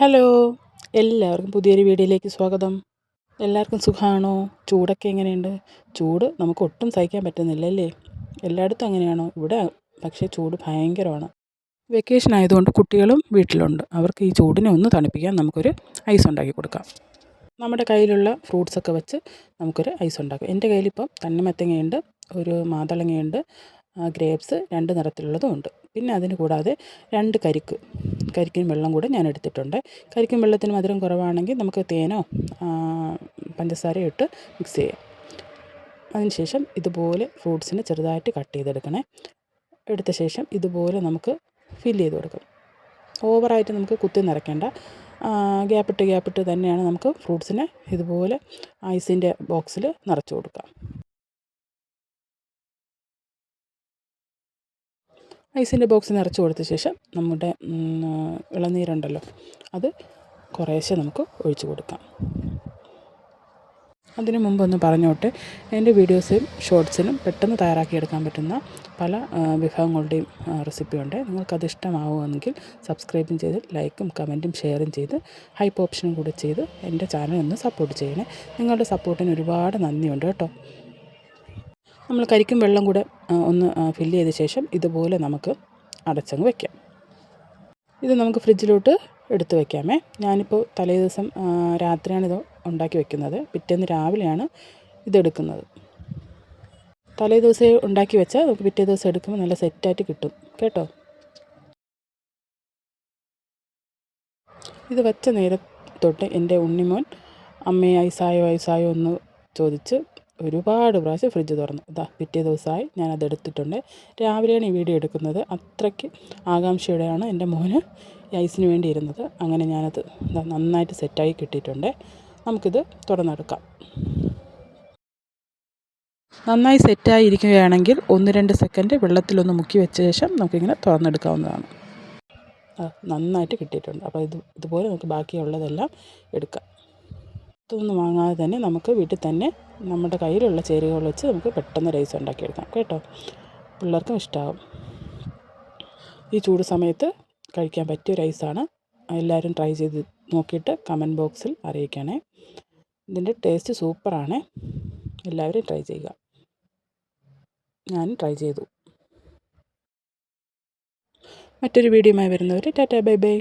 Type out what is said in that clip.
Hello, എല്ലാവർക്കും പുതിയൊരു വീഡിയോയിലേക്ക് സ്വാഗതം. എല്ലാവർക്കും സുഖമാണോ? ചൂടൊക്കെ എങ്ങനെയുണ്ട്? ചൂട് നമുക്ക് ഒട്ടും സഹിക്കാൻ പറ്റുന്നില്ല അല്ലേ? എല്ലായിടത്തും അങ്ങനെയാണോ? ഇവിടെ പക്ഷേ ചൂട് ഭയങ്കരമാണ്. വെക്കേഷൻ ആയതുകൊണ്ട് കുട്ടികളും വീട്ടിലുണ്ട്. അവർക്ക് ഈ ചൂടിനെ ഒന്ന് തണുപ്പിക്കാൻ നമുക്കൊരു ഐസ് ഉണ്ടാക്കി കൊടുക്കാം. നമ്മുടെ കയ്യിലുള്ള ഫ്രൂട്ട്സൊക്കെ വെച്ച് നമുക്കൊരു ഐസ് ഉണ്ടാക്കാം. എൻ്റെ കയ്യിലിപ്പം തണ്ണിമത്തങ്ങയുണ്ട്, ഒരു മാതളങ്ങയുണ്ട്, ഗ്രേപ്സ് 2 നിറത്തിലുള്ളതും ഉണ്ട്. പിന്നെ അതിന് കൂടാതെ 2 കരിക്കും വെള്ളം കൂടെ ഞാൻ എടുത്തിട്ടുണ്ട്. കരിക്കും വെള്ളത്തിന് മധുരം കുറവാണെങ്കിൽ നമുക്ക് തേനോ പഞ്ചസാരയോ ഇട്ട് മിക്സ് ചെയ്യാം. അതിനുശേഷം ഇതുപോലെ ഫ്രൂട്ട്സിനെ ചെറുതായിട്ട് കട്ട് ചെയ്തെടുക്കണേ. എടുത്ത ശേഷം ഇതുപോലെ നമുക്ക് ഫില്ല് ചെയ്ത് കൊടുക്കാം. ഓവറായിട്ട് നമുക്ക് കുത്തി നിറയ്ക്കേണ്ട. ഗ്യാപ്പിട്ട് തന്നെയാണ് നമുക്ക് ഫ്രൂട്ട്സിനെ ഇതുപോലെ ഐസിൻ്റെ ബോക്സിൽ നിറച്ച് കൊടുക്കാം. ഐസിൻ്റെ ബോക്സ് നിറച്ച് കൊടുത്ത ശേഷം നമ്മുടെ ഇളനീരുണ്ടല്ലോ, അത് കുറേശ്ശെ നമുക്ക് ഒഴിച്ച് കൊടുക്കാം. അതിനു മുമ്പൊന്ന് പറഞ്ഞോട്ടെ, എൻ്റെ വീഡിയോസിലും ഷോർട്സിലും പെട്ടെന്ന് തയ്യാറാക്കിയെടുക്കാൻ പറ്റുന്ന പല വിഭവങ്ങളുടെയും റെസിപ്പിയുണ്ട്. നിങ്ങൾക്കത് ഇഷ്ടമാവുമെങ്കിൽ സബ്സ്ക്രൈബും ചെയ്ത് ലൈക്കും കമൻറ്റും ഷെയറും ചെയ്ത് ഹൈപ്പ് ഓപ്ഷനും കൂടെ ചെയ്ത് എൻ്റെ ചാനൽ ഒന്ന് സപ്പോർട്ട് ചെയ്യണേ. നിങ്ങളുടെ സപ്പോർട്ടിന് ഒരുപാട് നന്ദിയുണ്ട് കേട്ടോ. നമ്മൾ കരിക്കും വെള്ളം കൂടെ ഒന്ന് ഫില്ല് ചെയ്ത ശേഷം ഇതുപോലെ നമുക്ക് അടച്ചങ്ങ് വയ്ക്കാം. ഇത് നമുക്ക് ഫ്രിഡ്ജിലോട്ട് എടുത്ത് വയ്ക്കാമേ. ഞാനിപ്പോൾ തലേ ദിവസം രാത്രിയാണിത് ഉണ്ടാക്കി വയ്ക്കുന്നത്. പിറ്റേന്ന് രാവിലെയാണ് ഇതെടുക്കുന്നത്. തലേ ദിവസം ഉണ്ടാക്കി വെച്ചാൽ നമുക്ക് പിറ്റേ ദിവസം എടുക്കുമ്പോൾ നല്ല സെറ്റായിട്ട് കിട്ടും കേട്ടോ. ഇത് വെച്ച നേരം തൊട്ട് എൻ്റെ ഉണ്ണിമോൻ അമ്മേ ഐസായോ എന്ന് ചോദിച്ച് ഒരുപാട് പ്രാവശ്യം ഫ്രിഡ്ജ് തുറന്നു. പിറ്റേ ദിവസമായി ഞാനത് എടുത്തിട്ടുണ്ട്. രാവിലെയാണ് ഈ വീഡിയോ എടുക്കുന്നത്. അത്രയ്ക്ക് ആകാംക്ഷയോടെയാണ് എൻ്റെ മോന് ഈ ഐസിന് വേണ്ടി ഇരുന്നത്. അങ്ങനെ ഞാനത് നന്നായിട്ട് സെറ്റായി കിട്ടിയിട്ടുണ്ട്. നമുക്കിത് തുറന്നെടുക്കാം. നന്നായി സെറ്റായി ഇരിക്കുകയാണെങ്കിൽ 1-2 സെക്കൻഡ് വെള്ളത്തിലൊന്ന് മുക്കി വെച്ച ശേഷം നമുക്കിങ്ങനെ തുറന്നെടുക്കാവുന്നതാണ്. നന്നായിട്ട് കിട്ടിയിട്ടുണ്ട്. അപ്പോൾ ഇതുപോലെ നമുക്ക് ബാക്കിയുള്ളതെല്ലാം എടുക്കാം. ഇതൊന്നും വാങ്ങാതെ തന്നെ നമുക്ക് വീട്ടിൽ തന്നെ നമ്മുടെ കയ്യിലുള്ള ചേരുവകൾ വെച്ച് നമുക്ക് പെട്ടെന്ന് റൈസ് ഉണ്ടാക്കിയെടുക്കാം കേട്ടോ. പിള്ളേർക്കും ഇഷ്ടമാവും. ഈ ചൂട് സമയത്ത് കഴിക്കാൻ പറ്റിയ റൈസാണ്. എല്ലാവരും ട്രൈ ചെയ്ത് നോക്കിയിട്ട് കമൻറ്റ് ബോക്സിൽ അറിയിക്കണേ. ഇതിൻ്റെ ടേസ്റ്റ് സൂപ്പറാണ്. എല്ലാവരും ട്രൈ ചെയ്യുക. ഞാൻ ട്രൈ ചെയ്തു. മറ്റൊരു വീഡിയോയുമായി വരുന്നവരെ ടാറ്റാ ബൈ ബൈ.